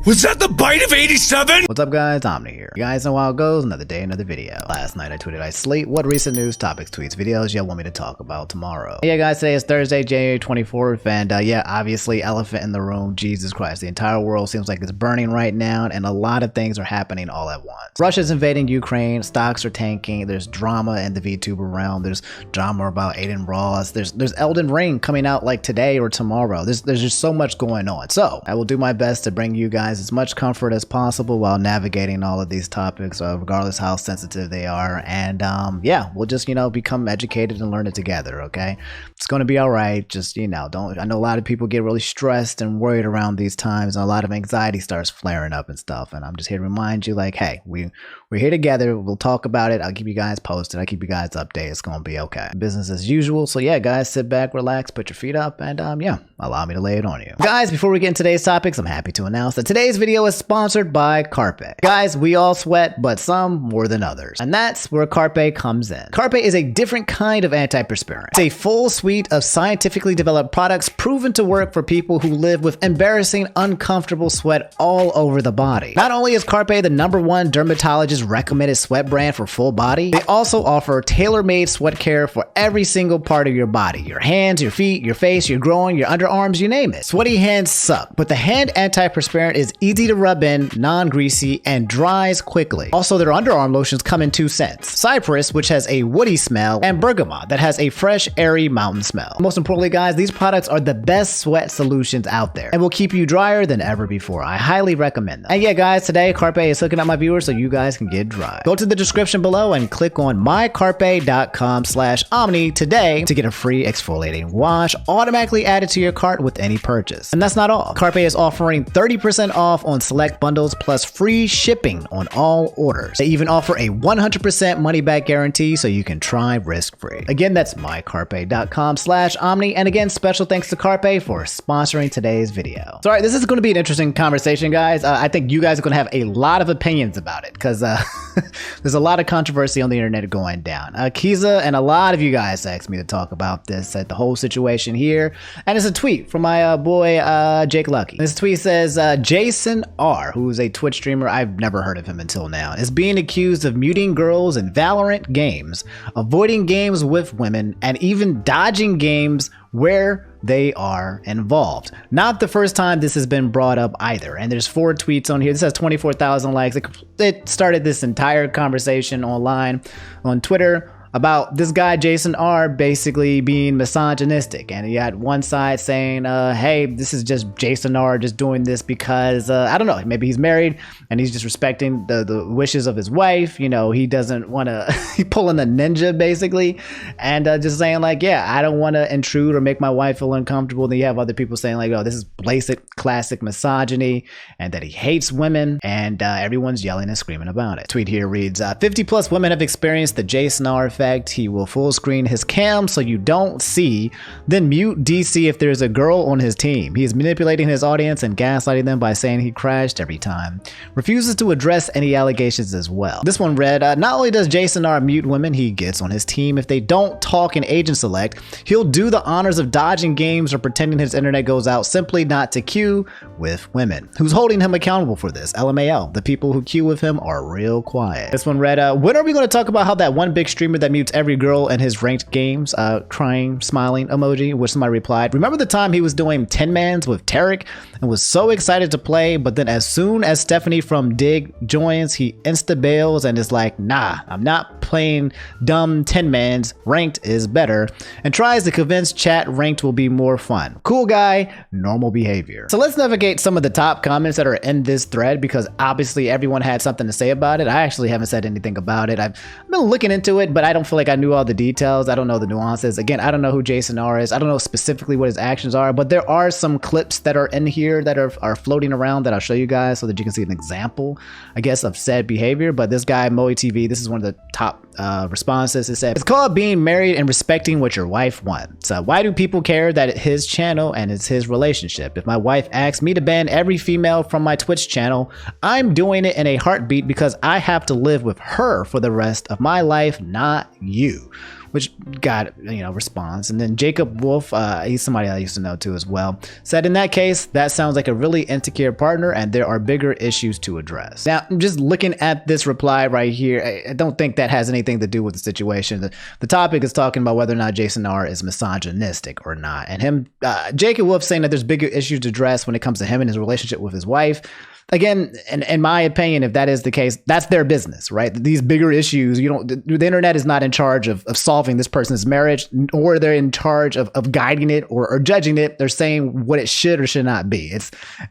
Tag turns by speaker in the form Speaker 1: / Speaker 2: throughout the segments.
Speaker 1: Was that the bite of 87?
Speaker 2: What's up guys, Omni here. You guys know how it goes, another day, another video. Last night I tweeted I slate what recent news, topics, tweets, videos y'all want me to talk about tomorrow. Yeah guys, today is Thursday, January 24th, and yeah, obviously elephant in the room, Jesus Christ. The entire world seems like it's burning right now, and a lot of things are happening all at once. Russia's invading Ukraine, stocks are tanking, there's drama in the VTuber realm, there's drama about Aiden Ross, there's Elden Ring coming out like today or tomorrow. There's just so much going on. So I will do my best to bring you guys as much comfort as possible while navigating all of these topics, regardless how sensitive they are. And yeah, we'll just, become educated and learn it together, okay? It's going to be all right. Just, I know a lot of people get really stressed and worried around these times, and a lot of anxiety starts flaring up and stuff. And I'm just here to remind you, like, hey, we're here together. We'll talk about it. I'll keep you guys posted. I'll keep you guys updated. It's going to be okay. Business as usual. So yeah, guys, sit back, relax, put your feet up, and yeah, allow me to lay it on you. Guys, before we get into today's topics, I'm happy to announce that today's video is sponsored by Carpe. Guys, we all sweat, but some more than others. And that's where Carpe comes in. Carpe is a different kind of antiperspirant. It's a full suite of scientifically developed products proven to work for people who live with embarrassing, uncomfortable sweat all over the body. Not only is Carpe the #1 dermatologist recommended sweat brand for full body, they also offer tailor-made sweat care for every single part of your body. Your hands, your feet, your face, your groin, your underarms, you name it. Sweaty hands suck, but the hand antiperspirant is easy to rub in, non-greasy, and dries quickly. Also, their underarm lotions come in 2 scents. Cypress, which has a woody smell, and bergamot, that has a fresh, airy mountain smell. Most importantly, guys, these products are the best sweat solutions out there and will keep you drier than ever before. I highly recommend them. And yeah, guys, today Carpe is hooking up my viewers so you guys can get dry. Go to the description below and click on mycarpe.com/omni today to get a free exfoliating wash automatically added to your cart with any purchase. And that's not all. Carpe is offering 30% off on select bundles plus free shipping on all orders. They even offer a 100% money back guarantee so you can try risk-free. Again, that's mycarpe.com/omni. And again, special thanks to Carpe for sponsoring today's video. So, all right, this is going to be an interesting conversation, guys. I think you guys are going to have a lot of opinions about it because there's a lot of controversy on the internet going down. Kiza and a lot of you guys asked me to talk about this, the whole situation here. And it's a tweet from my boy, Jake Lucky. This tweet says, JasonR, who's a Twitch streamer, I've never heard of him until now, is being accused of muting girls in Valorant games, avoiding games with women, and even dodging games where they are involved. Not the first time this has been brought up either. And there's 4 tweets on here. This has 24,000 likes. It started this entire conversation online on Twitter about this guy JasonR basically being misogynistic, and he had one side saying hey, this is just JasonR just doing this because I don't know, maybe he's married and he's just respecting the wishes of his wife. He doesn't want to he pulling a ninja basically, and just saying like, yeah, I don't want to intrude or make my wife feel uncomfortable. Then you have other people saying like, oh, this is blatant classic misogyny and that he hates women, and everyone's yelling and screaming about it. Tweet here reads, 50+ women have experienced the JasonR effect. He will full screen his cam so you don't see, then mute DC if there's a girl on his team. He is manipulating his audience and gaslighting them by saying he crashed every time. Refuses to address any allegations as well. This one read, not only does JasonR mute women he gets on his team, if they don't talk in agent select, he'll do the honors of dodging games or pretending his internet goes out simply not to queue with women. Who's holding him accountable for this? LMAO. The people who queue with him are real quiet. This one read, when are we going to talk about how that one big streamer that mutes every girl in his ranked games, crying, smiling emoji, which somebody replied, remember the time he was doing 10-mans with Tarek and was so excited to play, but then as soon as Stephanie from Dig joins, he insta bails and is like, nah, I'm not playing dumb 10-mans, ranked is better, and tries to convince chat ranked will be more fun. Cool guy, normal behavior. So let's navigate some of the top comments that are in this thread, because obviously everyone had something to say about it. I actually haven't said anything about it. I've been looking into it, but I don't feel like I knew all the details. I don't know the nuances. Again, I don't know who JasonR is. I don't know specifically what his actions are, but there are some clips that are in here that are floating around that I'll show you guys so that you can see an example, I guess, of said behavior. But this guy, Moe TV, this is one of the top responses. It said, it's called being married and respecting what your wife wants. Why do people care that it's his channel and it's his relationship? If my wife asks me to ban every female from my Twitch channel, I'm doing it in a heartbeat because I have to live with her for the rest of my life, not you. which got, response. And then Jacob Wolf, he's somebody I used to know too as well, said, in that case, that sounds like a really insecure partner and there are bigger issues to address. Now, just looking at this reply right here, I don't think that has anything to do with the situation. The topic is talking about whether or not JasonR is misogynistic or not. And him, Jacob Wolf saying that there's bigger issues to address when it comes to him and his relationship with his wife. Again, in my opinion, if that is the case, that's their business, right? These bigger issues, the internet is not in charge of solving this person's marriage, or they're in charge of guiding it or judging it. They're saying what it should or should not be.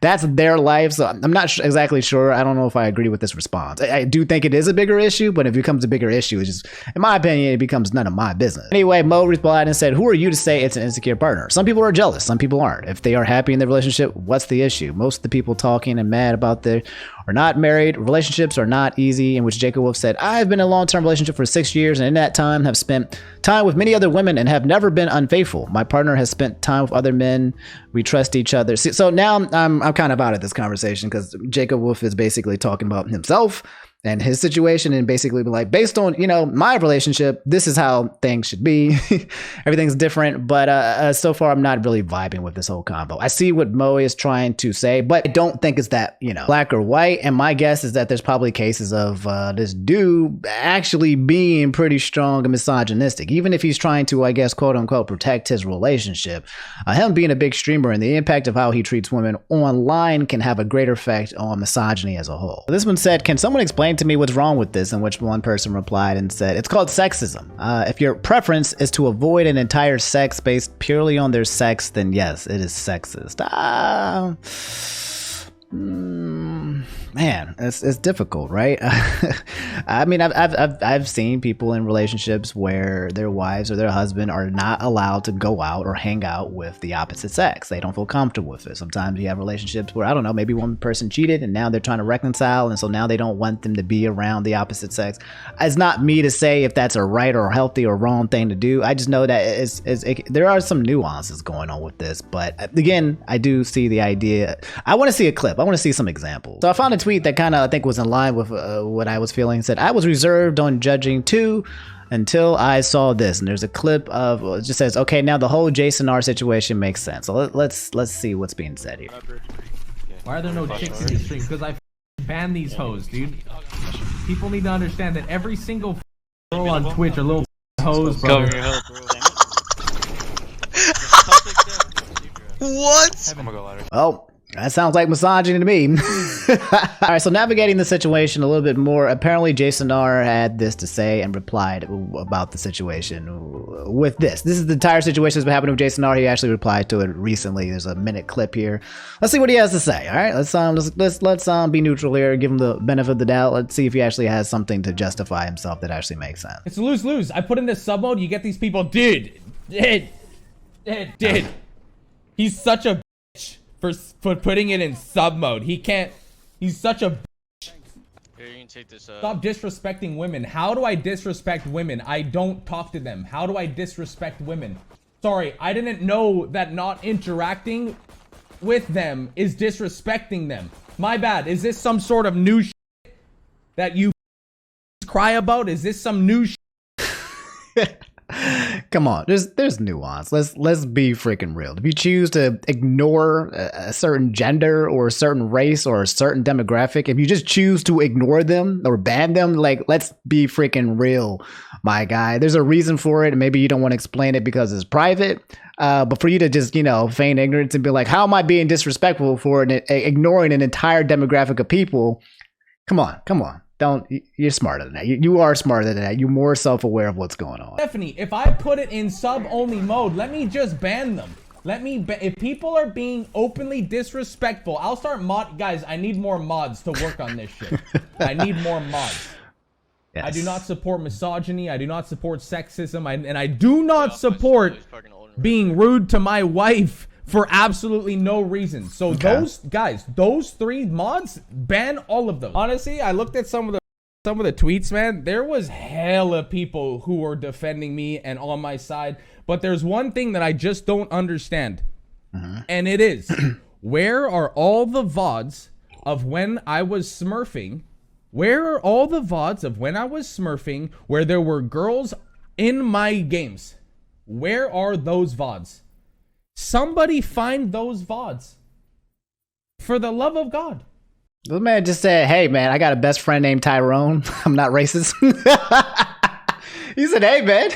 Speaker 2: That's their life. So I'm not exactly sure. I don't know if I agree with this response. I do think it is a bigger issue, but if it becomes a bigger issue, it's just, in my opinion, it becomes none of my business. Anyway, Mo replied and said, who are you to say it's an insecure partner? Some people are jealous. Some people aren't. If they are happy in their relationship, what's the issue? Most of the people talking and mad about there are not married. Relationships are not easy. In which Jacob Wolf said, I've been in a long-term relationship for 6 years, and in that time have spent time with many other women and have never been unfaithful. My partner has spent time with other men. We trust each other. So now I'm kind of out of this conversation, because Jacob Wolf is basically talking about himself and his situation, and basically be like, based on, my relationship, this is how things should be. Everything's different. But so far, I'm not really vibing with this whole combo. I see what Moe is trying to say, but I don't think it's that, black or white. And my guess is that there's probably cases of this dude actually being pretty strong and misogynistic, even if he's trying to, I guess, quote unquote, protect his relationship. Him being a big streamer and the impact of how he treats women online can have a greater effect on misogyny as a whole. This one said, can someone explain to me what's wrong with this? In which one person replied and said, it's called sexism. If your preference is to avoid an entire sex based purely on their sex, then yes, it is sexist. Man, it's difficult, right? I mean, I've seen people in relationships where their wives or their husband are not allowed to go out or hang out with the opposite sex. They don't feel comfortable with it. Sometimes you have relationships where, I don't know, maybe one person cheated and now they're trying to reconcile, and so now they don't want them to be around the opposite sex. It's not me to say if that's a right or healthy or wrong thing to do. I just know that there are some nuances going on with this. But again, I do see the idea. I want to see a clip. I want to see some examples. So I found a tweet that kind of, I think, was in line with what I was feeling. It said, I was reserved on judging too until I saw this. And there's a clip of, it just says, okay, now the whole JasonR situation makes sense. So let's see what's being said here.
Speaker 3: Why are there no chicks in these streams? Because I ban these hoes, dude. People need to understand that every single girl on Twitch are little hoes, bro.
Speaker 4: What?
Speaker 2: Oh, that sounds like misogyny to me. All right, so navigating the situation a little bit more, apparently JasonR had this to say and replied about the situation with this. This is the entire situation that's been happening with JasonR. He actually replied to it recently. There's a minute clip here. Let's see what he has to say. All right, let's be neutral here, give him the benefit of the doubt. Let's see if he actually has something to justify himself that actually makes sense.
Speaker 3: It's lose-lose. I put in this sub mode, you get these people, dude. He's such a bitch for putting it in sub mode. He's such a bitch.
Speaker 4: Here, you can take this,
Speaker 3: Stop disrespecting women. How do I disrespect women? I don't talk to them. How do I disrespect women? Sorry, I didn't know that not interacting with them is disrespecting them. My bad. Is this some sort of new shit that you cry about? Is this some new shit?
Speaker 2: Come on, there's nuance. Let's be freaking real. If you choose to ignore a certain gender or a certain race or a certain demographic, if you just choose to ignore them or ban them, like, let's be freaking real, my guy. There's a reason for it, and maybe you don't want to explain it because it's private. But for you to just, feign ignorance and be like, how am I being disrespectful for ignoring an entire demographic of people? Come on. You're smarter than that. You are smarter than that. You're more self-aware of what's going on.
Speaker 3: Stephanie, if I put it in sub-only mode, let me just ban them. If people are being openly disrespectful, I'll start guys, I need more mods to work on this shit. I need more mods. Yes. I do not support misogyny. I do not support sexism. And I do not support being rude to my wife for absolutely no reason. So okay. Those 3 mods, ban all of them. Honestly, I looked at some of the tweets, man. There was hella people who were defending me and on my side. But there's one thing that I just don't understand. And it is, where are all the VODs of when I was smurfing? Where are all the VODs of when I was smurfing where there were girls in my games. Where are those VODs? Somebody find those VODs. For the love of God.
Speaker 2: This man just said, hey man, I got a best friend named Tyrone. I'm not racist. He said, hey man.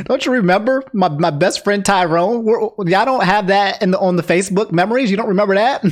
Speaker 2: Don't you remember my best friend Tyrone? Y'all don't have that on the Facebook memories? You don't remember that?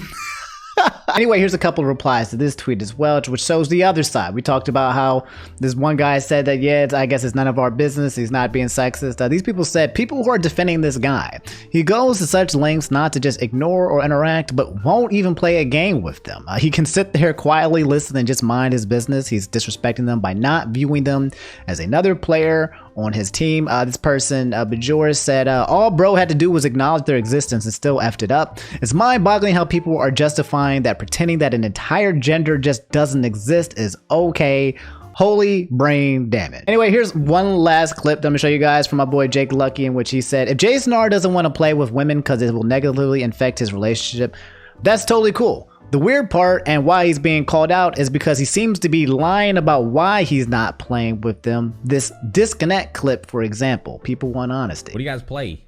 Speaker 2: Anyway, here's a couple of replies to this tweet as well, which shows the other side. We talked about how this one guy said that, yeah, I guess it's none of our business. He's not being sexist. These people said, people who are defending this guy, he goes to such lengths not to just ignore or interact, but won't even play a game with them. He can sit there quietly, listen, and just mind his business. He's disrespecting them by not viewing them as another player on his team. This person, Bajor, said, all bro had to do was acknowledge their existence and still effed it up. It's mind-boggling how people are justifying that pretending that an entire gender just doesn't exist is okay. Holy brain damn it. Anyway, here's one last clip that I'm gonna show you guys from my boy Jake Lucky, in which he said, if JasonR doesn't want to play with women because it will negatively affect his relationship, that's totally cool. The weird part and why he's being called out is because he seems to be lying about why he's not playing with them. This disconnect clip, for example, people want honesty.
Speaker 3: What do you guys play?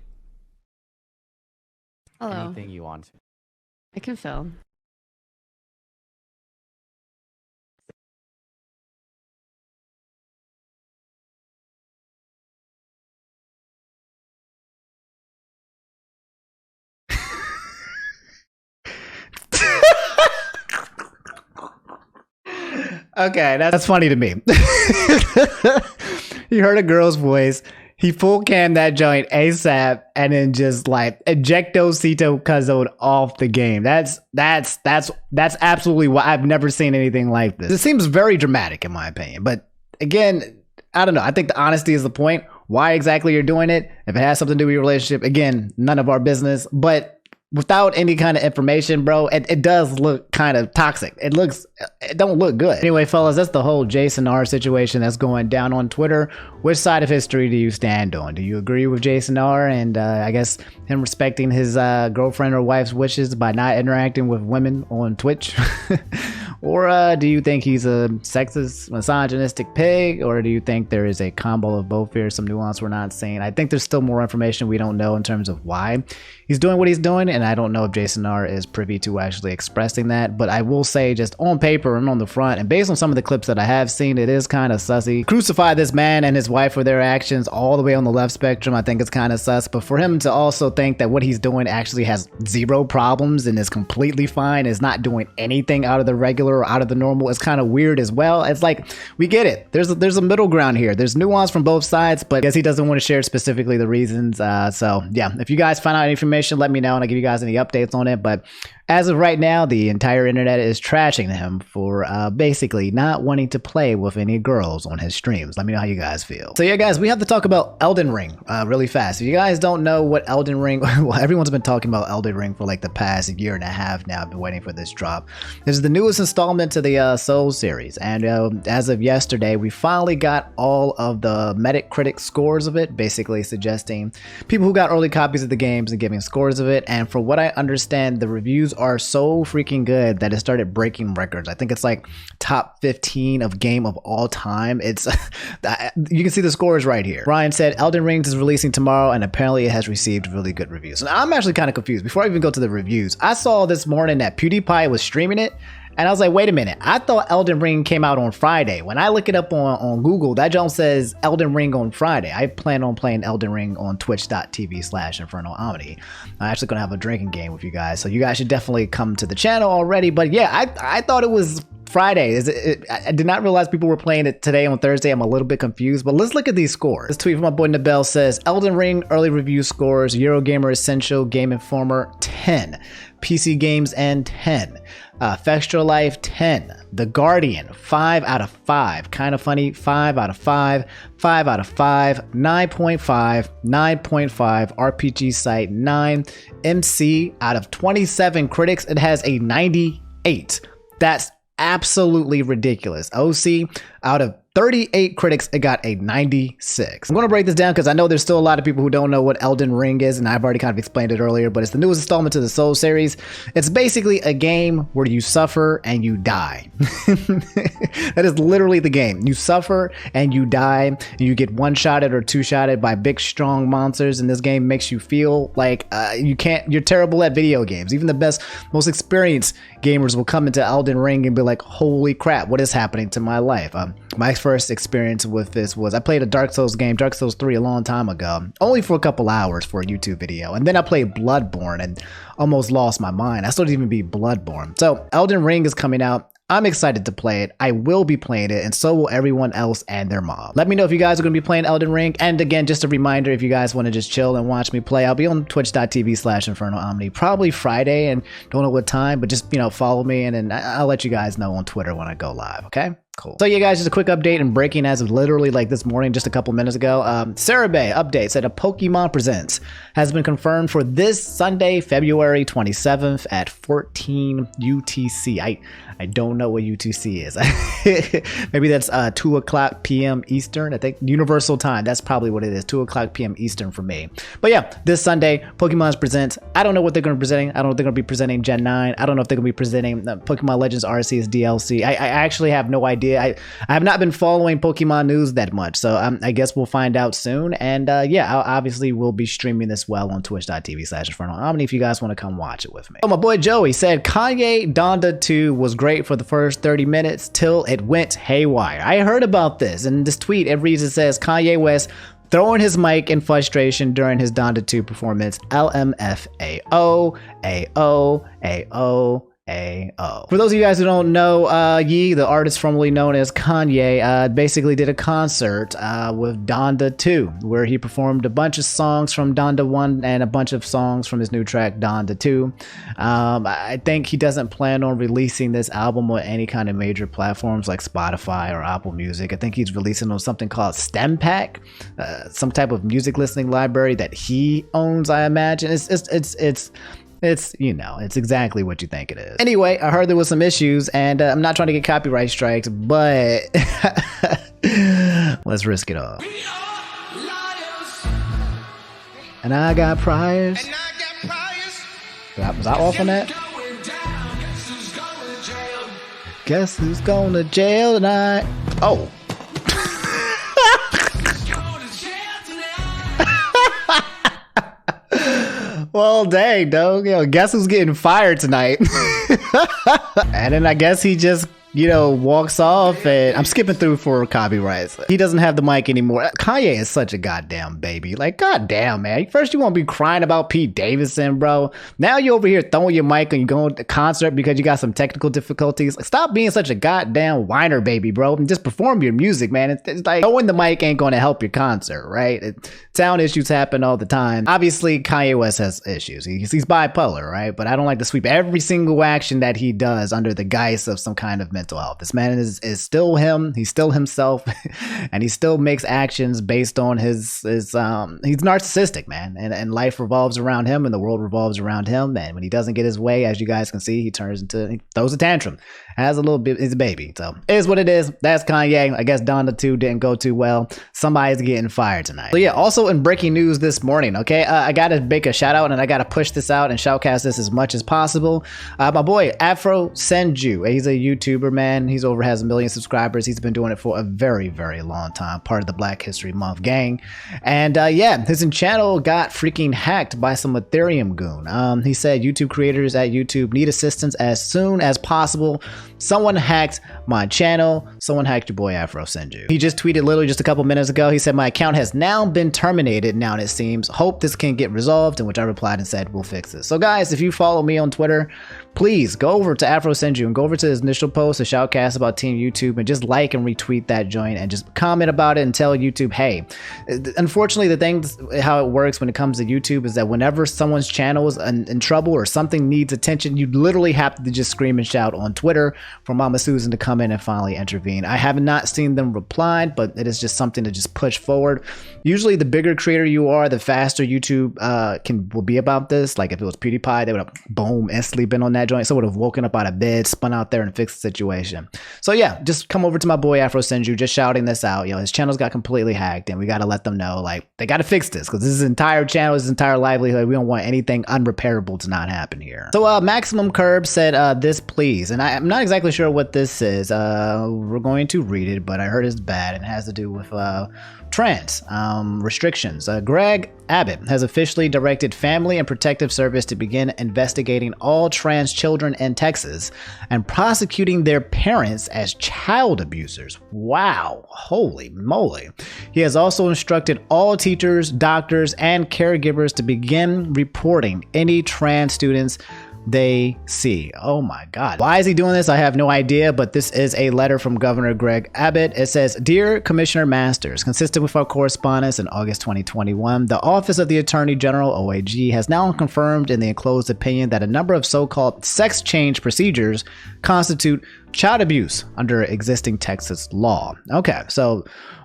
Speaker 5: Hello.
Speaker 6: Anything you want to.
Speaker 5: I can film.
Speaker 2: Okay, that's funny to me. He heard a girl's voice. He full canned that joint ASAP and then just like ejectocito cuzzoed off the game. That's absolutely why I've never seen anything like this. It seems very dramatic in my opinion, but again, I don't know. I think the honesty is the point. Why exactly you're doing it? If it has something to do with your relationship, again, none of our business. But without any kind of information, bro, it does look kind of toxic. It don't look good. Anyway, fellas, that's the whole JasonR situation that's going down on Twitter. Which side of history do you stand on? Do you agree with JasonR and I guess him respecting his girlfriend or wife's wishes by not interacting with women on Twitch? Or do you think he's a sexist, misogynistic pig? Or do you think there is a combo of both here, some nuance we're not seeing? I think there's still more information we don't know in terms of why he's doing what he's doing, and I don't know if JasonR is privy to actually expressing that, but I will say just on paper and on the front, and based on some of the clips that I have seen, it is kind of sussy. Crucify this man and his wife for their actions all the way on the left spectrum. I think it's kind of sus, but for him to also think that what he's doing actually has zero problems and is completely fine, is not doing anything out of the regular or out of the normal, is kind of weird as well. It's like, we get it. There's a middle ground here. There's nuance from both sides, but I guess he doesn't want to share specifically the reasons. So yeah, if you guys find out information, let me know and I'll give you guys any updates on it. But as of right now, the entire internet is trashing him for basically not wanting to play with any girls on his streams. Let me know how you guys feel. So yeah, guys, we have to talk about Elden Ring really fast. If you guys don't know what Elden Ring, well, everyone's been talking about Elden Ring for like the past year and a half now. I've been waiting for this drop. This is the newest installment to the Souls series. And as of yesterday, we finally got all of the Metacritic scores of it, basically suggesting people who got early copies of the games and giving scores of it. And from what I understand, the reviews are so freaking good that it started breaking records. I think it's like top 15 of game of all time. It's you can see the scores right here. Ryan said Elden Ring is releasing tomorrow and apparently it has received really good reviews. And I'm actually kind of confused. Before I even go to the reviews, I saw this morning that PewDiePie was streaming it. And I was like, wait a minute, I thought Elden Ring came out on Friday. When I look it up on Google, that junk says Elden Ring on Friday. I plan on playing Elden Ring on twitch.tv/InfernalOmni. I'm actually going to have a drinking game with you guys. So you guys should definitely come to the channel already. But yeah, I thought it was Friday. I did not realize people were playing it today on Thursday. I'm a little bit confused, but let's look at these scores. This tweet from my boy Nabel says, Elden Ring early review scores, Eurogamer Essential, Game Informer 10, PC Games and 10. Fextra Life 10, The Guardian 5 out of 5, Kind of Funny 5 out of 5, 5 out of 5, 9.5, 9.5, RPG Site 9, MC out of 27 critics, it has a 98. That's absolutely ridiculous. OC out of 38 critics, it got a 96. I'm going to break this down because I know there's still a lot of people who don't know what Elden Ring is, and I've already kind of explained it earlier, but it's the newest installment to the Soul series. It's basically a game where you suffer and you die. That is literally the game. You suffer and you die, and you get one-shotted or two-shotted by big, strong monsters, and this game makes you feel like you're terrible at video games. Even the best, most experienced gamers will come into Elden Ring and be like, holy crap, what is happening to my life? My first experience with this was I played a Dark Souls game, Dark Souls 3, a long time ago, only for a couple hours for a YouTube video. And then I played Bloodborne and almost lost my mind. I still didn't even beat Bloodborne. So Elden Ring is coming out. I'm excited to play it. I will be playing it, and so will everyone else and their mom. Let me know if you guys are going to be playing Elden Ring. And again, just a reminder, if you guys want to just chill and watch me play, I'll be on twitch.tv/InfernoOmni probably Friday, and don't know what time, but just, follow me, and then I'll let you guys know on Twitter when I go live, okay? Cool. So yeah, guys, just a quick update and breaking as of literally like this morning, just a couple minutes ago. Sarah Bay update said a Pokemon Presents has been confirmed for this Sunday, February 27th at 14 UTC. I don't know what UTC is. Maybe that's 2 o'clock p.m. Eastern. I think Universal Time. That's probably what it is. 2 o'clock p.m. Eastern for me. But yeah, this Sunday, Pokemon Presents. I don't know what they're going to be presenting. I don't know if they're going to be presenting Gen 9. I don't know if they're going to be presenting Pokemon Legends Arceus DLC. I actually have no idea. I have not been following Pokemon news that much, so I guess we'll find out soon. And yeah, obviously we'll be streaming this well on twitch.tv/InfernoOmni if you guys want to come watch it with me. Oh, my boy Joey said Kanye Donda 2 was great for the first 30 minutes till it went haywire. I heard about this, and this tweet, it reads, it says Kanye West throwing his mic in frustration during his Donda 2 performance. LMFAO, AO, AO. For those of you guys who don't know, Ye, the artist formerly known as Kanye, basically did a concert with Donda 2, where he performed a bunch of songs from Donda 1 and a bunch of songs from his new track Donda 2. I think he doesn't plan on releasing this album on any kind of major platforms like Spotify or Apple Music. I think he's releasing on something called Stem Pack, some type of music listening library that he owns, I imagine. It's exactly what you think it is. Anyway, I heard there was some issues, and I'm not trying to get copyright strikes, but let's risk it all. And I got priors. Was I off on that? Guess who's going to jail tonight? Oh. Well, dang, dog. Guess who's getting fired tonight? And then I guess he just, walks off, and I'm skipping through for copyrights. He doesn't have the mic anymore. Kanye is such a goddamn baby. Like, goddamn, man. First you want to be crying about Pete Davidson, bro. Now you over here throwing your mic and you going to concert because you got some technical difficulties. Like, stop being such a goddamn whiner, baby, bro, and just perform your music, man. It's like throwing the mic ain't going to help your concert, right? Sound issues happen all the time. Obviously, Kanye West has issues. He's bipolar, right? But I don't like to sweep every single action that he does under the guise of some kind of mental health. This man is still him. He's still himself, and he still makes actions based on his he's narcissistic, man, and life revolves around him and the world revolves around him. And when he doesn't get his way, as you guys can see, he throws a tantrum, has a little bit, he's a baby. So it is what it is. That's Kanye. I guess Donda 2 didn't go too well. Somebody's getting fired tonight. So yeah, also in breaking news this morning, okay, I gotta make a shout out, and I gotta push this out and shoutcast this as much as possible. My boy AfroSenju, he's a YouTuber, man. He's has 1 million subscribers. He's been doing it for a very, very long time, part of the Black History Month gang. And yeah, his channel got freaking hacked by some Ethereum goon. He said YouTube creators at YouTube need assistance as soon as possible. Someone hacked my channel. Someone hacked your boy AfroSenju. He just tweeted literally just a couple minutes ago. He said, my account has now been terminated, now it seems. Hope this can get resolved, in which I replied and said, we'll fix this. So guys, if you follow me on Twitter, please go over to AfroSenju and go over to his initial post, a shoutcast about Team YouTube, and just like and retweet that joint and just comment about it and tell YouTube, hey, unfortunately, the thing, how it works when it comes to YouTube is that whenever someone's channel is in trouble or something needs attention, you literally have to just scream and shout on Twitter for Mama Susan to come in and finally intervene. I have not seen them reply, but it is just something to just push forward. Usually the bigger creator you are, the faster YouTube will be about this. Like if it was PewDiePie, they would have boom instantly been on that that joint. Someone would have woken up out of bed, spun out there, and fixed the situation. So yeah, just come over to my boy AfroSenju, just shouting this out. His channel's got completely hacked, and we got to let them know, like, they got to fix this, because this is his entire channel, his entire livelihood. We don't want anything unrepairable to not happen here. So Maximum Curb said this, please. And I'm not exactly sure what this is. We're going to read it, but I heard it's bad, and it has to do with trans restrictions. Greg Abbott has officially directed Family and Protective Service to begin investigating all trans children in Texas and prosecuting their parents as child abusers. Wow, holy moly. He has also instructed all teachers, doctors, and caregivers to begin reporting any trans students they see. Oh my God. Why is he doing this? I have no idea, but this is a letter from Governor Greg Abbott. It says, Dear Commissioner Masters, consistent with our correspondence in August 2021, the Office of the Attorney General, OAG, has now confirmed in the enclosed opinion that a number of so-called sex change procedures constitute child abuse under existing Texas law. Okay, so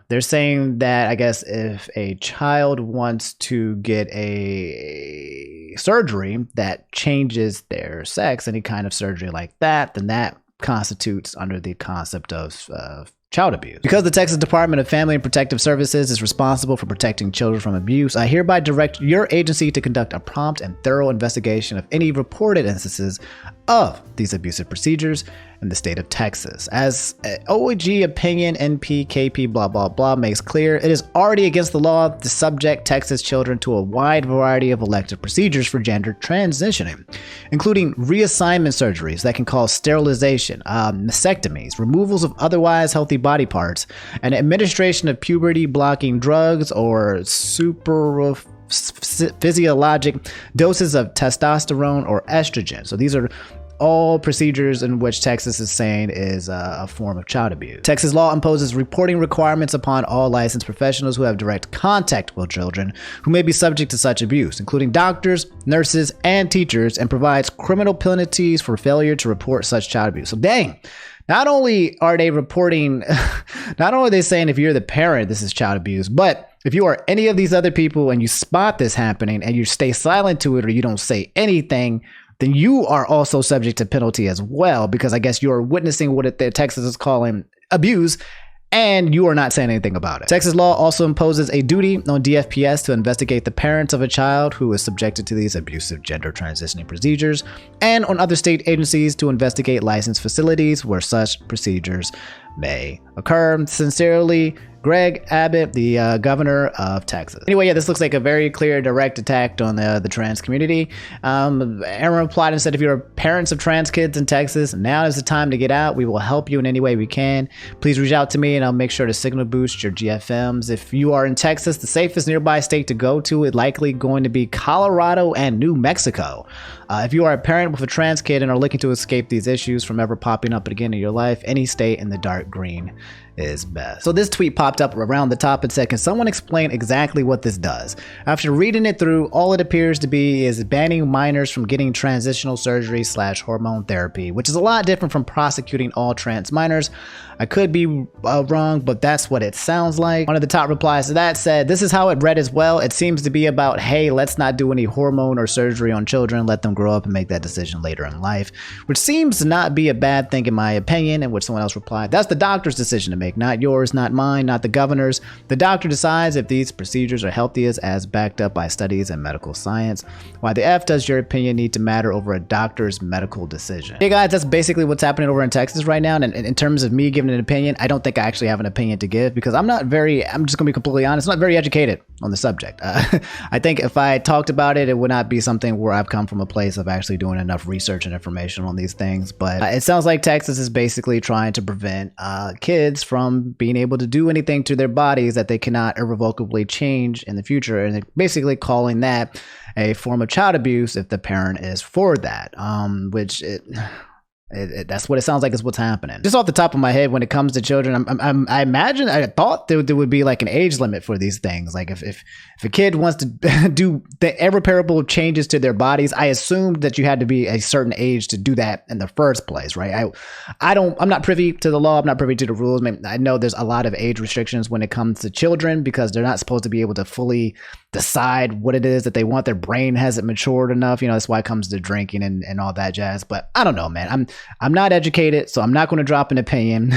Speaker 2: they're saying that, I guess, if a child wants to get a surgery that changes their sex, any kind of surgery like that, then that constitutes under the concept of child abuse. Because the Texas Department of Family and Protective Services is responsible for protecting children from abuse, I hereby direct your agency to conduct a prompt and thorough investigation of any reported instances of these abusive procedures in the state of Texas. As OAG opinion NPKP blah blah blah makes clear, it is already against the law to subject Texas children to a wide variety of elective procedures for gender transitioning, including reassignment surgeries that can cause sterilization, mastectomies, removals of otherwise healthy body parts, and administration of puberty blocking drugs or super physiologic doses of testosterone or estrogen. So these are all procedures in which Texas is saying is a form of child abuse. Texas law imposes reporting requirements upon all licensed professionals who have direct contact with children who may be subject to such abuse, including doctors, nurses, and teachers, and provides criminal penalties for failure to report such child abuse. So dang, not only are they reporting, not only are they saying if you're the parent, this is child abuse, but if you are any of these other people and you spot this happening and you stay silent to it or you don't say anything, then you are also subject to penalty as well, because I guess you're witnessing what Texas is calling abuse, and you are not saying anything about it. Texas law also imposes a duty on DFPS to investigate the parents of a child who is subjected to these abusive gender transitioning procedures, and on other state agencies to investigate licensed facilities where such procedures may occur. Sincerely, Greg Abbott, the governor of Texas. Anyway, yeah, this looks like a very clear, direct attack on the trans community. Aaron replied and said, if you're parents of trans kids in Texas, now is the time to get out. We will help you in any way we can. Please reach out to me and I'll make sure to signal boost your GFMs. If you are in Texas, the safest nearby state to go to is likely going to be Colorado and New Mexico. If you are a parent with a trans kid and are looking to escape these issues from ever popping up again in your life, any state in the dark green is best. So this tweet popped up around the top and said, can someone explain exactly what this does? After reading it through, all it appears to be is banning minors from getting transitional surgery / hormone therapy, which is a lot different from prosecuting all trans minors. I could be wrong, but that's what it sounds like. One of the top replies to that said, this is how it read as well. It seems to be about, hey, let's not do any hormone or surgery on children. Let them grow up and make that decision later in life, which seems to not be a bad thing in my opinion. And which someone else replied, that's the doctor's decision to make, not yours, not mine, not the governor's. The doctor decides if these procedures are healthy as backed up by studies and medical science. Why the F does your opinion need to matter over a doctor's medical decision? Hey guys, that's basically what's happening over in Texas right now. And in terms of me giving an opinion, I don't think I actually have an opinion to give because I'm just gonna be completely honest, not very educated on the subject. I think if I talked about it, it would not be something where I've come from a place of actually doing enough research and information on these things. But it sounds like Texas is basically trying to prevent kids from being able to do anything to their bodies that they cannot irrevocably change in the future, and basically calling that a form of child abuse if the parent is for that, which That's what it sounds like is what's happening. Just off the top of my head, when it comes to children, I imagine, I thought there would be like an age limit for these things. Like if a kid wants to do the irreparable changes to their bodies, I assumed that you had to be a certain age to do that in the first place, right? I'm not privy to the law. I'm not privy to the rules. I know there's a lot of age restrictions when it comes to children because they're not supposed to be able to fully decide what it is that they want. Their brain hasn't matured enough. That's why it comes to drinking and all that jazz. But I don't know, man. I'm not educated, so I'm not going to drop an opinion.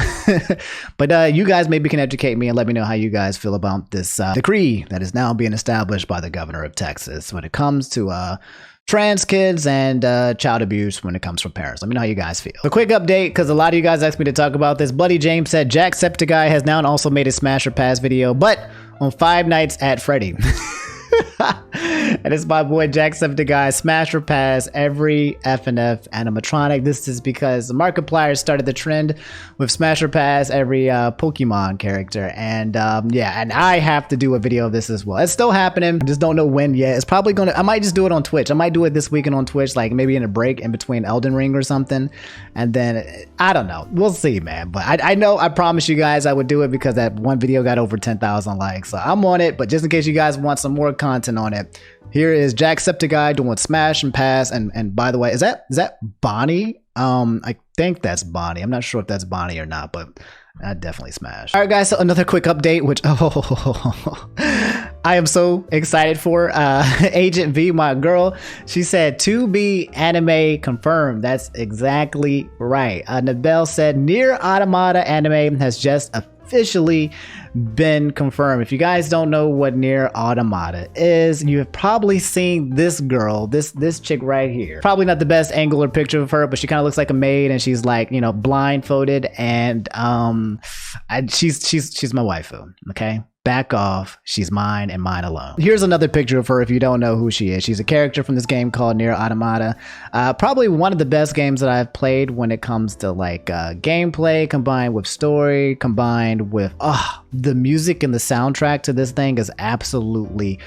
Speaker 2: But you guys maybe can educate me and let me know how you guys feel about this decree that is now being established by the governor of Texas when it comes to trans kids and child abuse when it comes from parents. Let me know how you guys feel. A quick update, because a lot of you guys asked me to talk about this. Bloody James said Jacksepticeye has now also made a Smash or Pass video, but on Five Nights at Freddy. And it's my boy Jacksepticeye, Smash or Pass every FNF animatronic. This is because Markiplier started the trend with Smash or Pass every Pokemon character. And yeah, and I have to do a video of this as well. It's still happening. I just don't know when yet. It's probably I might just do it on Twitch. I might do it this weekend on Twitch, like maybe in a break in between Elden Ring or something. And then, I don't know. We'll see, man. But I know, I promised you guys I would do it because that one video got over 10,000 likes. So I'm on it. But just in case you guys want some more content on it, here is Jacksepticeye doing Smash and Pass. And by the way, is that Bonnie? I think that's Bonnie. I'm not sure if that's Bonnie or not, but I definitely Smash. All right, guys. So another quick update, which I am so excited for. Agent V, my girl, she said 2B anime confirmed. That's exactly right. Nabel said NieR Automata anime has just officially been confirmed. If you guys don't know what NieR Automata is, you have probably seen this girl, this chick right here. Probably not the best angle or picture of her, but she kind of looks like a maid, and she's like, blindfolded, and she's my waifu. Okay, back off. She's mine and mine alone. Here's another picture of her if you don't know who she is. She's a character from this game called NieR Automata. Probably one of the best games that I've played when it comes to like gameplay combined with story, combined with the music and the soundtrack to this thing is absolutely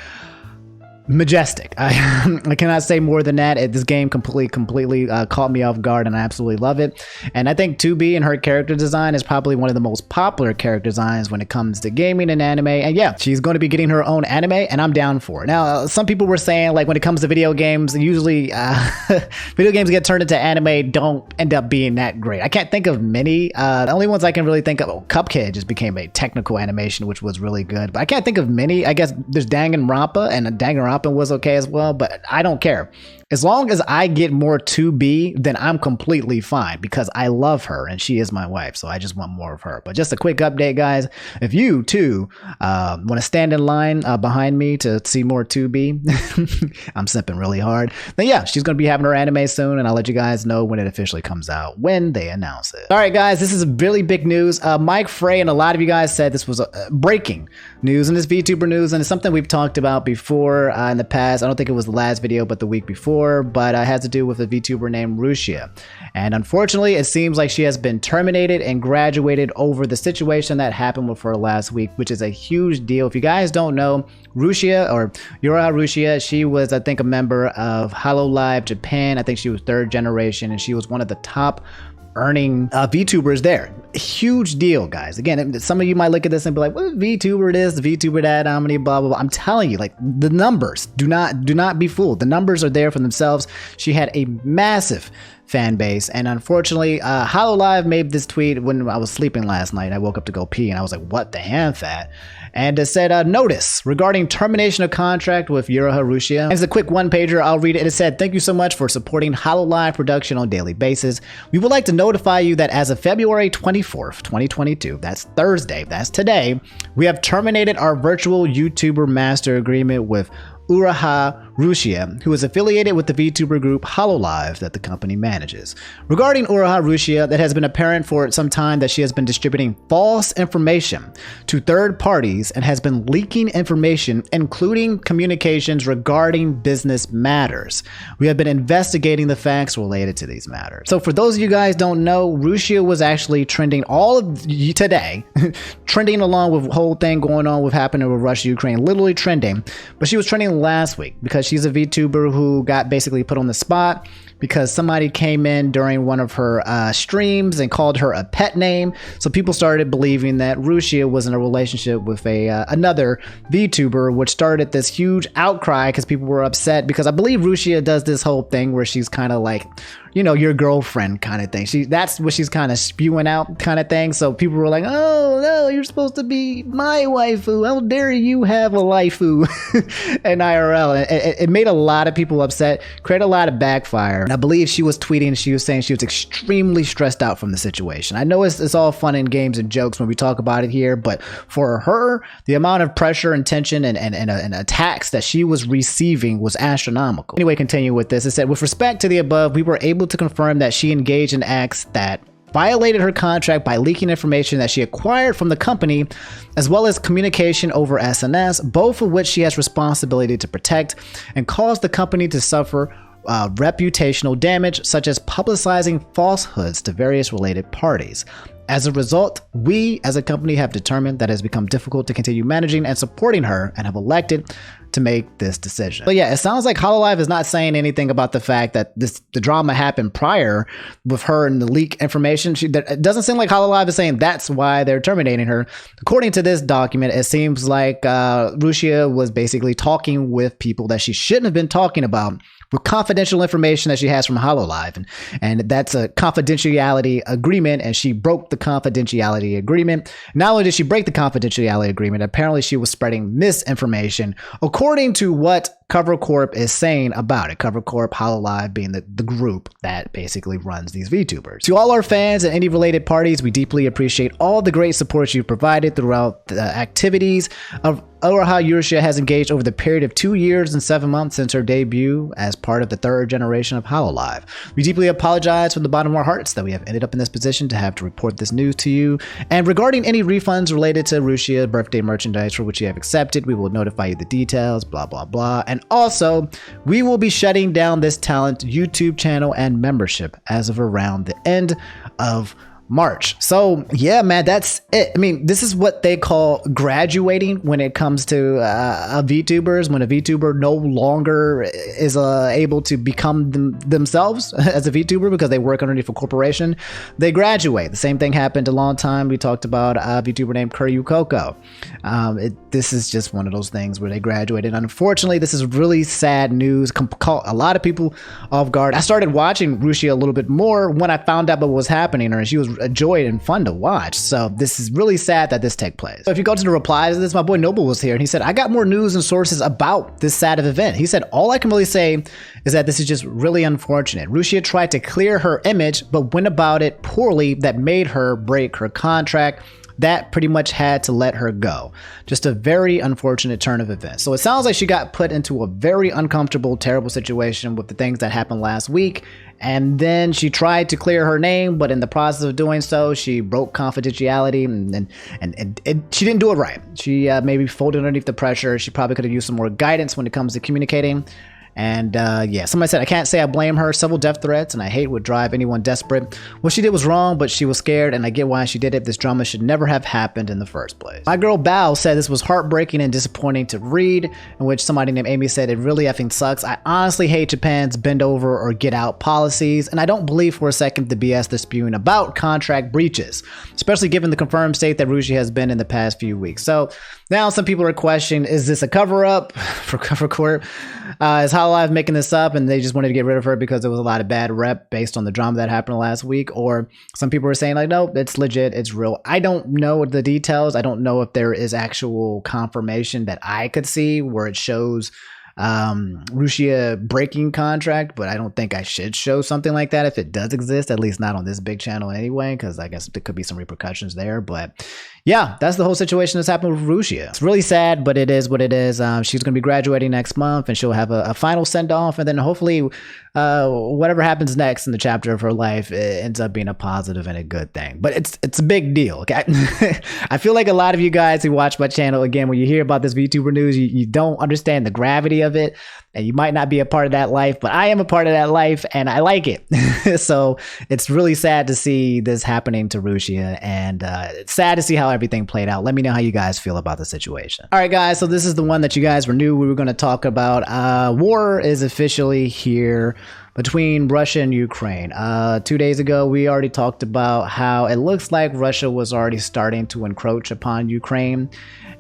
Speaker 2: majestic. I cannot say more than that. This game completely caught me off guard, and I absolutely love it. And I think 2B and her character design is probably one of the most popular character designs when it comes to gaming and anime. And yeah, she's going to be getting her own anime, and I'm down for it. Now, some people were saying, like, when it comes to video games, usually video games get turned into anime don't end up being that great. I can't think of many. The only ones I can really think of, Cuphead just became a technical animation, which was really good. But I can't think of many. I guess there's Danganronpa, and Danganronpa was okay as well, but I don't care. As long as I get more 2B, then I'm completely fine because I love her and she is my wife, so I just want more of her. But just a quick update, guys. If you too want to stand in line behind me to see more 2B, I'm simping really hard, then yeah, she's going to be having her anime soon, and I'll let you guys know when it officially comes out, when they announce it. All right, guys, this is really big news. Mike Frey and a lot of you guys said this was breaking news, and this VTuber news, and it's something we've talked about before in the past. I don't think it was the last video, but the week before. But it has to do with a VTuber named Rushia. And unfortunately, it seems like she has been terminated and graduated over the situation that happened with her last week, which is a huge deal. If you guys don't know, Rushia, or Uruha Rushia, she was, I think, a member of Hololive Japan. I think she was 3rd generation, and she was one of the top earning VTubers there. Huge deal, guys. Again, some of you might look at this and be like, what VTuber it is, the VTuber that, Omni, blah, blah, blah. I'm telling you, like, the numbers, do not be fooled. The numbers are there for themselves. She had a massive fan base, and unfortunately, Hololive made this tweet when I was sleeping last night. I woke up to go pee, and I was like, what the heck, that? And it said, notice regarding termination of contract with Uruha Rushia. It's a quick one-pager. I'll read it. It said, thank you so much for supporting Hololive production on a daily basis. We would like to notify you that as of February 24th, 2022, that's Thursday, that's today, we have terminated our virtual YouTuber master agreement with Uruha Rushia, who is affiliated with the VTuber group Hololive that the company manages. Regarding Uruha Rushia, it has been apparent for some time that she has been distributing false information to third parties and has been leaking information, including communications regarding business matters. We have been investigating the facts related to these matters. So for those of you guys don't know, Rushia was actually trending all of today, trending along with the whole thing going on with happening with Russia, Ukraine, literally trending, but she was trending happened last week because she's a VTuber who got basically put on the spot because somebody came in during one of her streams and called her a pet name. So people started believing that Rushia was in a relationship with another VTuber, which started this huge outcry because people were upset because I believe Rushia does this whole thing where she's kind of like, you know, your girlfriend kind of thing. That's what she's kind of spewing out kind of thing. So people were like, oh no, you're supposed to be my waifu. How dare you have a waifu in IRL? And it made a lot of people upset, created a lot of backfire. And I believe she was tweeting, she was saying she was extremely stressed out from the situation. I know it's all fun and games and jokes when we talk about it here, but for her, the amount of pressure and tension and attacks that she was receiving was astronomical. Anyway, continue with this. It said, with respect to the above, we were able to confirm that she engaged in acts that violated her contract by leaking information that she acquired from the company, as well as communication over SNS, both of which she has responsibility to protect, and caused the company to suffer reputational damage, such as publicizing falsehoods to various related parties. As a result, we as a company have determined that it has become difficult to continue managing and supporting her and have elected to make this decision. But yeah, it sounds like Hololive is not saying anything about the fact that the drama happened prior with her and the leak information. It doesn't seem like Hololive is saying that's why they're terminating her. According to this document, it seems like Rushia was basically talking with people that she shouldn't have been talking about with confidential information that she has from Hololive. And that's a confidentiality agreement, and she broke the confidentiality agreement. Not only did she break the confidentiality agreement, apparently she was spreading misinformation, according to what Cover Corp is saying about it. Cover Corp, Hololive being the group that basically runs these VTubers. To all our fans and any related parties, we deeply appreciate all the great support you've provided throughout the activities of Uruha has engaged over the period of 2 years and 7 months since her debut as part of the third generation of Hololive. We deeply apologize from the bottom of our hearts that we have ended up in this position to have to report this news to you. And regarding any refunds related to Rushia's birthday merchandise for which you have accepted, we will notify you the details, blah, blah, blah. And also, we will be shutting down this talent YouTube channel and membership as of around the end of March. So yeah, man, that's it. I mean, this is what they call graduating when it comes to VTubers. When a VTuber no longer is able to become themselves as a VTuber because they work underneath a corporation, they graduate. The same thing happened a long time. We talked about a VTuber named Kuryu Coco. This is just one of those things where they graduated. Unfortunately, this is really sad news. Caught a lot of people off guard. I started watching Rushia a little bit more when I found out what was happening, and she was a joy and fun to watch. So this is really sad that this took place. So if you go to the replies to this, my boy Noble was here and he said, I got more news and sources about this sad of event. He said, all I can really say is that this is just really unfortunate. Rushia tried to clear her image, but went about it poorly that made her break her contract. That pretty much had to let her go. Just a very unfortunate turn of events. So it sounds like she got put into a very uncomfortable, terrible situation with the things that happened last week. And then she tried to clear her name, but in the process of doing so, she broke confidentiality and she didn't do it right. She maybe folded underneath the pressure. She probably could have used some more guidance when it comes to communicating. And yeah, somebody said, I can't say I blame her. Several death threats, and I hate would drive anyone desperate. What she did was wrong, but she was scared, and I get why she did it. This drama should never have happened in the first place. My girl Bao said this was heartbreaking and disappointing to read, in which somebody named Amy said it really effing sucks. I honestly hate Japan's bend over or get out policies, and I don't believe for a second the BS they're spewing about contract breaches, especially given the confirmed state that Rushia has been in the past few weeks. So now some people are questioning, is this a cover-up for Cover Corp? Is Hololive making this up and they just wanted to get rid of her because there was a lot of bad rep based on the drama that happened last week? Or some people are saying like, no, it's legit, it's real. I don't know the details. I don't know if there is actual confirmation that I could see where it shows Rushia breaking contract, but I don't think I should show something like that if it does exist, at least not on this big channel anyway, because I guess there could be some repercussions there. But yeah, that's the whole situation that's happened with Rushia. It's really sad, but it is what it is. She's going to be graduating next month, and she'll have a final send-off, and then hopefully whatever happens next in the chapter of her life, it ends up being a positive and a good thing. But it's a big deal, okay? I feel like a lot of you guys who watch my channel, again, when you hear about this VTuber news, you don't understand the gravity of it, and you might not be a part of that life, but I am a part of that life and I like it. So it's really sad to see this happening to Rushia, and it's sad to see how everything played out. Let me know how you guys feel about the situation. All right, guys, so this is the one that you guys knew we were going to talk about. War is officially here between Russia and Ukraine. 2 days ago, we already talked about how it looks like Russia was already starting to encroach upon Ukraine.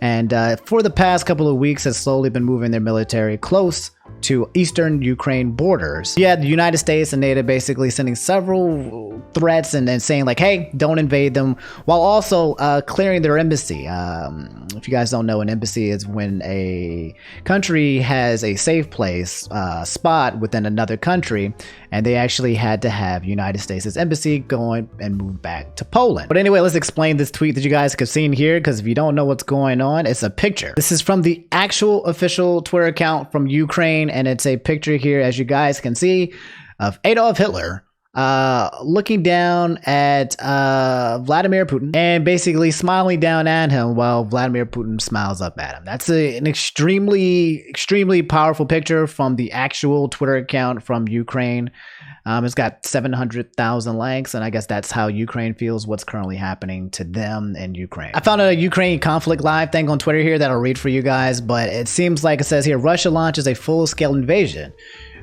Speaker 2: And for the past couple of weeks has slowly been moving their military close to eastern Ukraine borders. You had the United States and NATO basically sending several threats and saying like, hey, don't invade them, while also clearing their embassy. If you guys don't know, an embassy is when a country has a safe place spot within another country, and they actually had to have United States' embassy going and move back to Poland. But anyway, let's explain this tweet that you guys have seen here, because if you don't know what's going on, it's a picture. This is from the actual official Twitter account from Ukraine, and it's a picture here, as you guys can see, of Adolf Hitler looking down at Vladimir Putin and basically smiling down at him while Vladimir Putin smiles up at him. That's an extremely powerful picture from the actual Twitter account from Ukraine. It's got 700,000 likes, and I guess that's how Ukraine feels what's currently happening to them in Ukraine. I found a Ukraine conflict live thing on Twitter here that I'll read for you guys, but it seems like it says here, Russia launches a full-scale invasion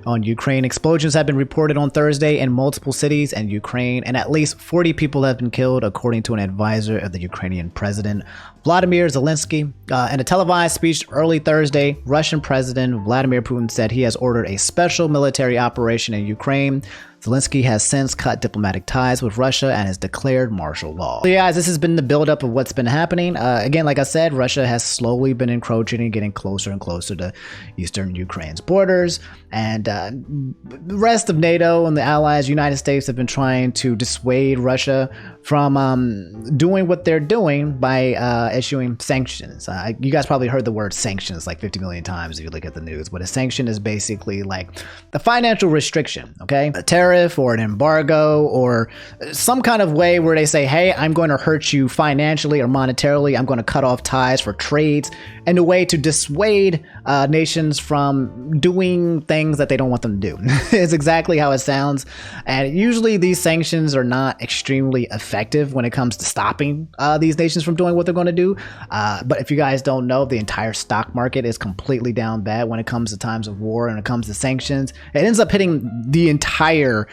Speaker 2: on Ukraine. Explosions have been reported on Thursday in multiple cities in Ukraine, and at least 40 people have been killed, according to an advisor of the Ukrainian president, Vladimir Zelensky. In a televised speech early Thursday, Russian President Vladimir Putin said he has ordered a special military operation in Ukraine. Zelensky has since cut diplomatic ties with Russia and has declared martial law. So yeah, guys, this has been the buildup of what's been happening. Again, like I said, Russia has slowly been encroaching and getting closer and closer to eastern Ukraine's borders. And the rest of NATO and the allies, United States, have been trying to dissuade Russia from doing what they're doing by issuing sanctions. You guys probably heard the word sanctions like 50 million times if you look at the news. But a sanction is basically like a financial restriction, okay? A tariff or an embargo or some kind of way where they say, hey, I'm going to hurt you financially or monetarily. I'm going to cut off ties for trades, and a way to dissuade nations from doing things that they don't want them to do. It's exactly how it sounds. And usually these sanctions are not extremely effective when it comes to stopping these nations from doing what they're going to do. But if you guys don't know, the entire stock market is completely down bad when it comes to times of war and it comes to sanctions. It ends up hitting the entire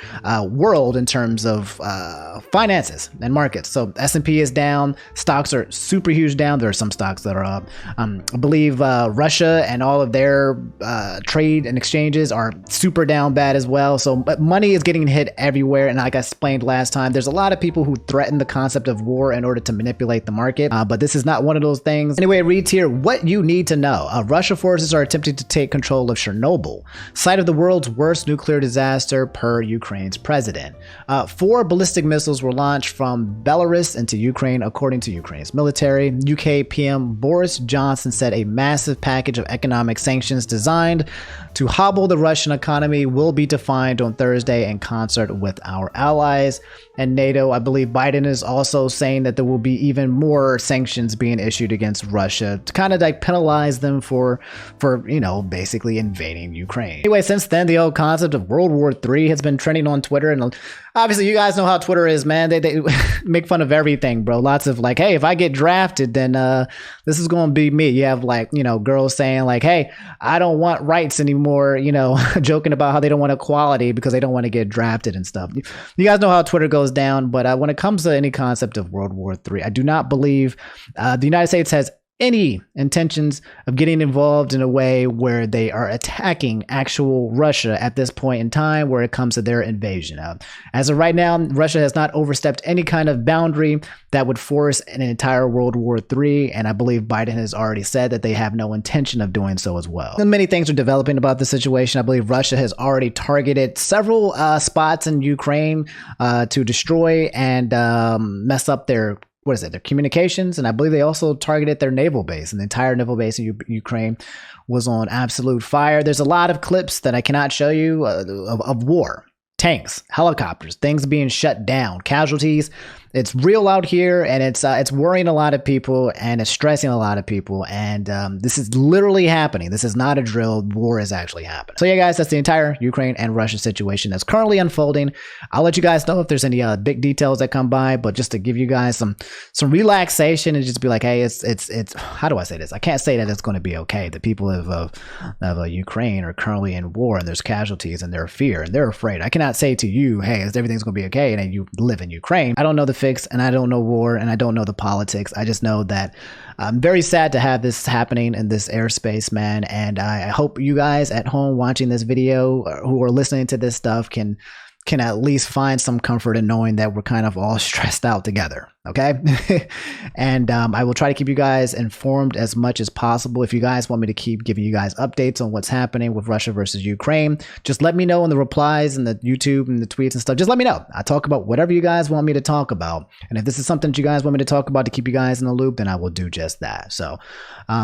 Speaker 2: world in terms of finances and markets. So S&P is down. Stocks are super huge down. There are some stocks that are up. I believe Russia and all of their trade and exchanges are super down bad as well. So money is getting hit everywhere. And like I explained last time, there's a lot of people who threaten the concept of war in order to manipulate the market. But this is not one of those things. Anyway, it reads here, what you need to know. Russia forces are attempting to take control of Chernobyl, site of the world's worst nuclear disaster per Ukraine's president. 4 ballistic missiles were launched from Belarus into Ukraine, according to Ukraine's military. UK PM Boris Johnson said a massive package of economic sanctions designed to hobble the Russian economy will be defined on Thursday in concert with our allies and NATO. I believe Biden is also saying that there will be even more sanctions being issued against Russia to kind of like penalize them for you know, basically invading Ukraine. Anyway, since then, the old concept of World War III has been trending on Twitter, and obviously you guys know how Twitter is, man. They make fun of everything, bro. Lots of like, hey, if I get drafted, then this is going to be me. You have like, you know, girls saying like, hey, I don't want rights anymore, you know, joking about how they don't want equality because they don't want to get drafted and stuff. You guys know how Twitter goes down, but when it comes to any concept of World War III, I do not believe the United States has any intentions of getting involved in a way where they are attacking actual Russia at this point in time where it comes to their invasion. As of right now, Russia has not overstepped any kind of boundary that would force an entire World War III, and I believe Biden has already said that they have no intention of doing so as well. And many things are developing about the situation. I believe Russia has already targeted several spots in Ukraine to destroy and mess up their their communications, and I believe they also targeted their naval base, and the entire naval base in Ukraine was on absolute fire. There's a lot of clips that I cannot show you of war, tanks, helicopters, things being shut down, casualties. it's real out here, and it's worrying a lot of people, and it's stressing a lot of people, and this is literally happening. This is not a drill. War is actually happening. So yeah, guys, that's the entire Ukraine and Russia situation that's currently unfolding. I'll let you guys know if there's any big details that come by, but just to give you guys some relaxation and just be like, hey, it's how do I say this? I can't say that it's going to be okay. The people of Ukraine are currently in war, and there's casualties, and they're fear, and they're afraid. I cannot say to you, hey, everything's going to be okay, and then you live in Ukraine. I don't know the fix, and I don't know war, and I don't know the politics. I just know that I'm very sad to have this happening in this airspace, man. And I hope you guys at home watching this video, who are listening to this stuff, can at least find some comfort in knowing that we're kind of all stressed out together. Okay. And I will try to keep you guys informed as much as possible. If you guys want me to keep giving you guys updates on what's happening with Russia versus Ukraine, just let me know in the replies and the YouTube and the tweets and stuff. Just let me know. I talk about whatever you guys want me to talk about. And if this is something that you guys want me to talk about to keep you guys in the loop, then I will do just that. So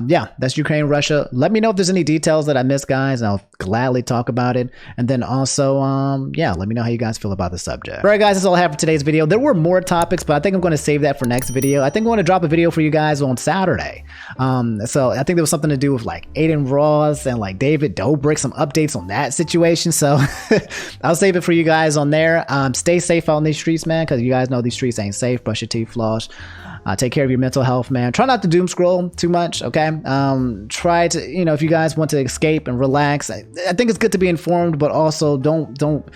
Speaker 2: yeah, that's Ukraine, Russia. Let me know if there's any details that I missed, guys, and I'll gladly talk about it. And then also, yeah, let me know how you guys feel about the subject. All right, guys, that's all I have for today's video. There were more topics, but I think I'm going to save that for next video. I think I'm going to drop a video for you guys on Saturday. So I think there was something to do with like Aiden Ross and like David Dobrik, some updates on that situation. So I'll save it for you guys on there. Stay safe out in these streets, man, because you guys know these streets ain't safe. Brush your teeth, floss. Take care of your mental health, man. Try not to doom scroll too much, okay? Try to, you know, if you guys want to escape and relax, I think it's good to be informed, but also don't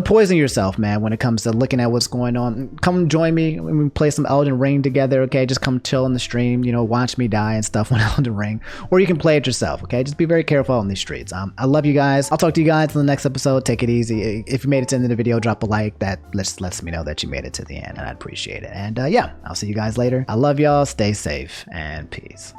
Speaker 2: poison yourself, man, when it comes to looking at what's going on. Come join me when we play some Elden Ring together, okay? Just come chill in the stream, you know, watch me die and stuff on Elden Ring. Or you can play it yourself, okay? Just be very careful on these streets. I love you guys. I'll talk to you guys in the next episode. Take it easy. If you made it to the end of the video, drop a like. That lets me know that you made it to the end, and I'd appreciate it. And yeah, I'll see you guys later. I love y'all. Stay safe, and peace.